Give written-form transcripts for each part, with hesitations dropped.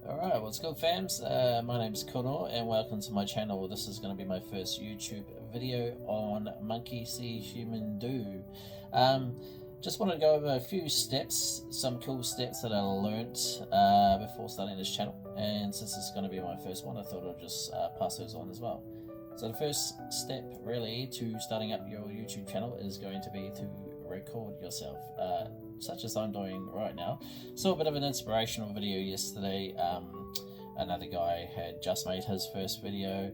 Alright, what's good fams? My name's Kono and welcome to my channel. This is going to be my first YouTube video on Monkey See Human Do. Just wanted to go over a few steps, some cool steps that I learnt before starting this channel. And since this is going to be my first one, I thought I'd just pass those on as well. So the first step really to starting up your YouTube channel is going to be to record yourself, such as I'm doing right now. Saw a bit of an inspirational video yesterday. Another guy had just made his first video,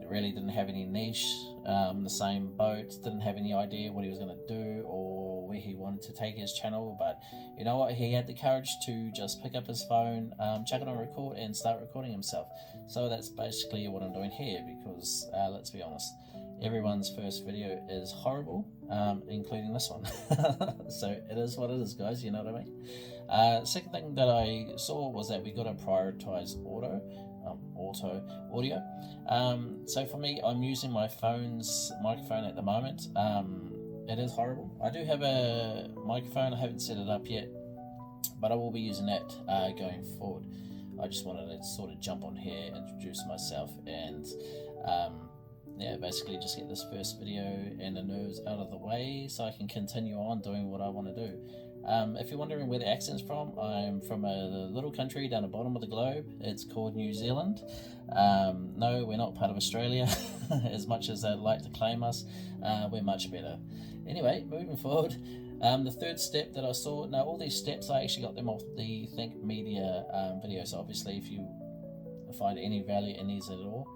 really didn't have any niche, the same boat, didn't have any idea what he was going to do or where he wanted to take his channel, but you know what, he had the courage to just pick up his phone, chuck it on record and start recording himself. So that's basically what I'm doing here, because let's be honest, everyone's first video is horrible, including this one. So it is what it is, guys, you know what I mean? Second thing that I saw was that we got to prioritize auto audio. So for me, I'm using my phone's microphone at the moment. It is horrible. I do have a microphone, I haven't set it up yet, but I will be using that going forward. I just wanted to sort of jump on here, introduce myself, and yeah, basically just get this first video and the nerves out of the way so I can continue on doing what I want to do. If you're wondering where the accent's from, I'm from a little country down the bottom of the globe. It's called New Zealand. No, we're not part of Australia, as much as they'd like to claim us. We're much better. Anyway, moving forward, the third step that I saw, now all these steps I actually got them off the Think Media video, so obviously if you find any value in these at all,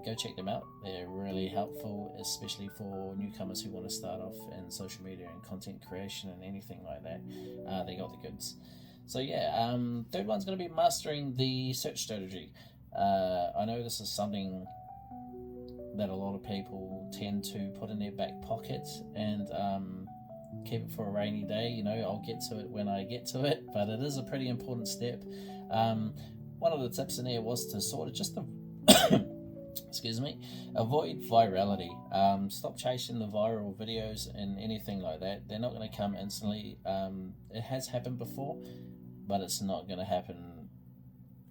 go check them out. They're really helpful, especially for newcomers who want to start off in social media and content creation and anything like that. They got the goods. So yeah, third one's going to be mastering the search strategy. I know this is something that a lot of people tend to put in their back pocket and keep it for a rainy day. You know, I'll get to it when I get to it, but it is a pretty important step. One of the tips in there was to sort of just avoid virality. Stop chasing the viral videos and anything like that. They're not going to come instantly. It has happened before, but it's not going to happen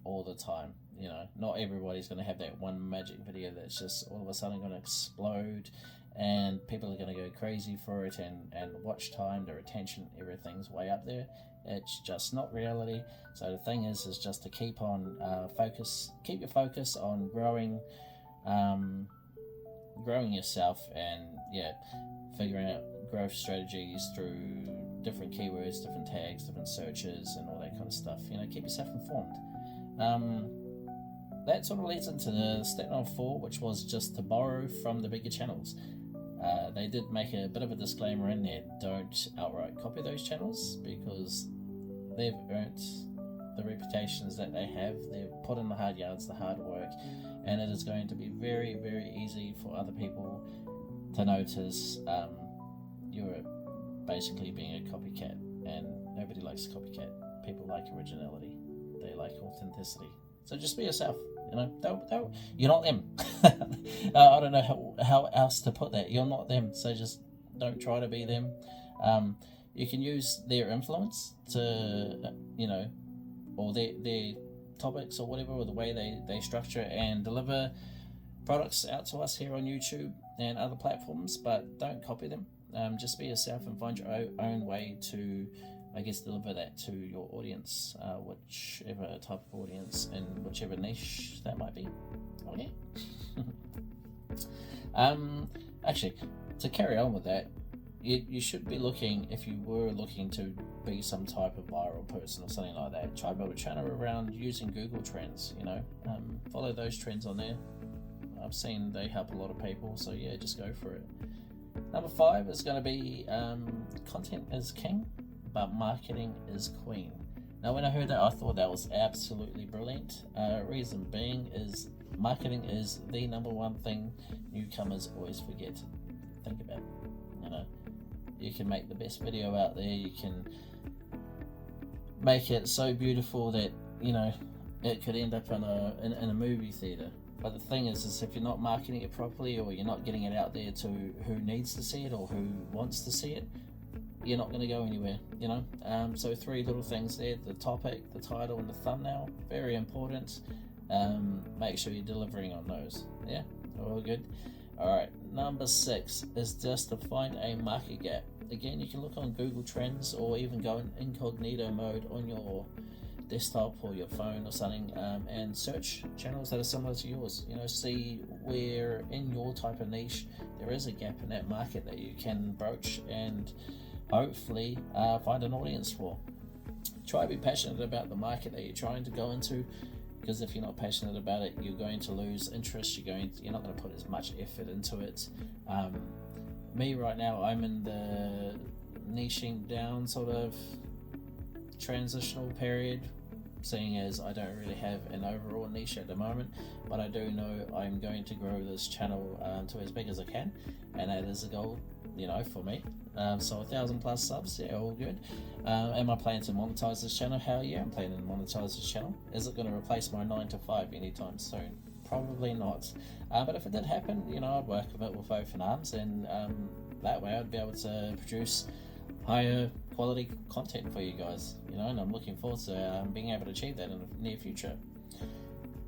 all the time. You know, not everybody's going to have that one magic video that's just all of a sudden going to explode and people are going to go crazy for it, and watch time, their attention, everything's way up there. It's just not reality. So the thing is just to keep on keep your focus on growing yourself, and yeah, figuring out growth strategies through different keywords, different tags, different searches and all that kind of stuff. You know, keep yourself informed. That sort of leads into the step number 4, which was just to borrow from the bigger channels. They did make a bit of a disclaimer in there: don't outright copy those channels, because they've earned the reputations that they have. They've put in the hard yards, the hard work, and it is going to be very, very easy for other people to notice you're basically being a copycat, and nobody likes a copycat. People like originality. They like authenticity. So just be yourself. You know, you're not them. I don't know how else to put that. You're not them, so just don't try to be them. You can use their influence to, you know, or their topics or whatever, or the way they structure and deliver products out to us here on YouTube and other platforms, but don't copy them. Just be yourself and find your own way to, I guess, deliver that to your audience, whichever type of audience and whichever niche that might be. Okay. Actually, to carry on with that, you should be looking, if you were looking to be some type of viral person or something like that, try build a channel around using Google Trends. You know, follow those trends on there. I've seen they help a lot of people, so yeah, just go for it. Number 5 is going to be content is king, but marketing is queen. Now, when I heard that, I thought that was absolutely brilliant. Reason being is marketing is the number one thing newcomers always forget to think about. You know, you can make the best video out there. You can make it so beautiful that, you know, it could end up in a movie theater. But the thing is if you're not marketing it properly, or you're not getting it out there to who needs to see it or who wants to see it, you're not going to go anywhere, you know. So 3 little things there: the topic, the title, and the thumbnail. Very important. Make sure you're delivering on those. Yeah, all good. All right, number 6 is just to find a market gap. Again, you can look on Google Trends or even go in incognito mode on your desktop or your phone or something, and search channels that are similar to yours. You know, see where in your type of niche there is a gap in that market that you can broach and hopefully find an audience for. Try to be passionate about the market that you're trying to go into, because if you're not passionate about it, you're going to lose interest. You're not going to put as much effort into it. Me right now, I'm in the niching down sort of transitional period, seeing as I don't really have an overall niche at the moment, but I do know I'm going to grow this channel to as big as I can, and that is a goal, you know, for me. So 1,000+ subs, yeah, all good. Am I planning to monetize this channel? Hell yeah, I'm planning to monetize this channel. Is it going to replace my 9 to 5 anytime soon? Probably not. But if it did happen, you know, I'd work with it with open arms, and that way I'd be able to produce higher quality content for you guys, you know, and I'm looking forward to being able to achieve that in the near future.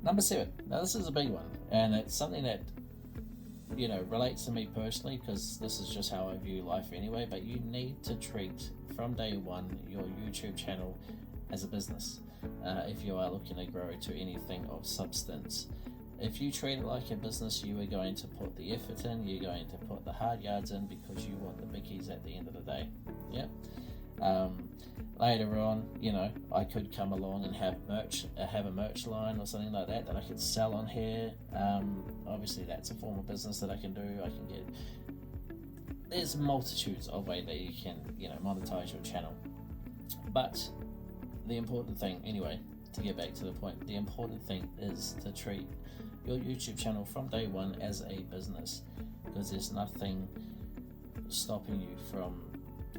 Number 7. Now this is a big one, and it's something that, you know, relates to me personally, because this is just how I view life anyway. But you need to treat from day one your YouTube channel as a business if you are looking to grow to anything of substance. If you treat it like a business, you are going to put the effort in, you're going to put the hard yards in, because you want the bickies at the end of the day. Yeah. Later on, you know, I could come along and have a merch line or something like that I could sell on here. Obviously that's a form of business that I can do. There's multitudes of ways that you can, you know, monetize your channel. But the important thing, anyway, to get back to the point, the important thing is to treat your YouTube channel from day one as a business, because there's nothing stopping you from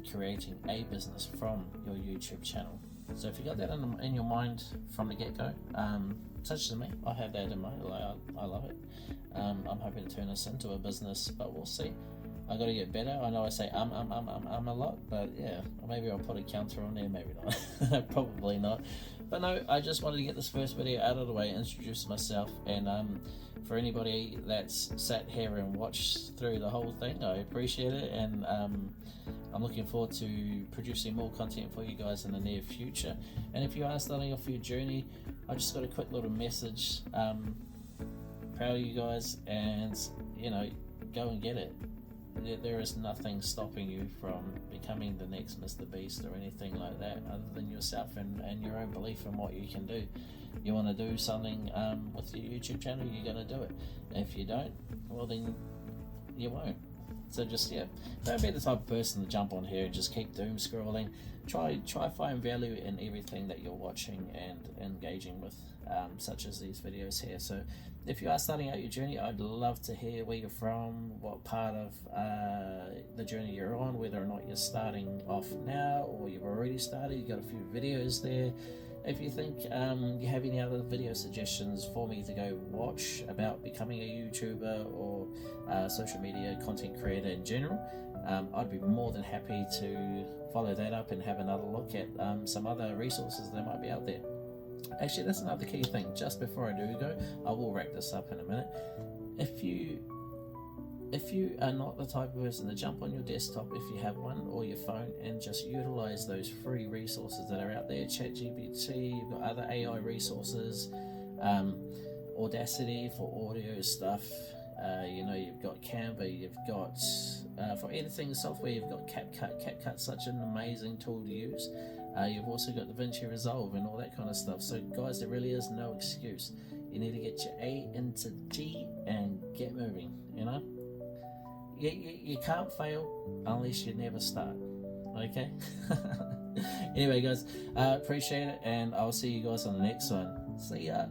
creating a business from your YouTube channel. So if you got that in your mind from the get-go, such as me, I have that in mind. I love it. I'm hoping to turn this into a business, but we'll see. I got to get better. I know I say a lot, but yeah, maybe I'll put a counter on there, maybe not. Probably not. But no, I just wanted to get this first video out of the way, introduce myself, and for anybody that's sat here and watched through the whole thing, I appreciate it, and I'm looking forward to producing more content for you guys in the near future. And if you are starting off your journey, I just got a quick little message. Proud of you guys, and you know, go and get it. There is nothing stopping you from becoming the next Mr. Beast or anything like that, other than yourself and your own belief in what you can do. You want to do something with your YouTube channel, you're going to do it. If you don't, well then you won't. So just, yeah, don't be the type of person to jump on here and just keep doom scrolling. Try find value in everything that you're watching and engaging with, such as these videos here. So if you are starting out your journey, I'd love to hear where you're from, what part of the journey you're on, whether or not you're starting off now or you've already started. You've got a few videos there. If you think you have any other video suggestions for me to go watch about becoming a YouTuber or social media content creator in general, I'd be more than happy to follow that up and have another look at some other resources that might be out there. Actually, that's another key thing. Just before I do go, I will wrap this up in a minute. If you are not the type of person to jump on your desktop, if you have one, or your phone, and just utilize those free resources that are out there, ChatGPT, you've got other AI resources, Audacity for audio stuff, you know, you've got Canva, you've got for editing software, you've got CapCut. CapCut's such an amazing tool to use. You've also got DaVinci Resolve and all that kind of stuff. So guys, there really is no excuse. You need to get your A into G and get moving, you know. You can't fail unless you never start. Okay. Anyway guys, appreciate it, and I'll see you guys on the next one. See ya.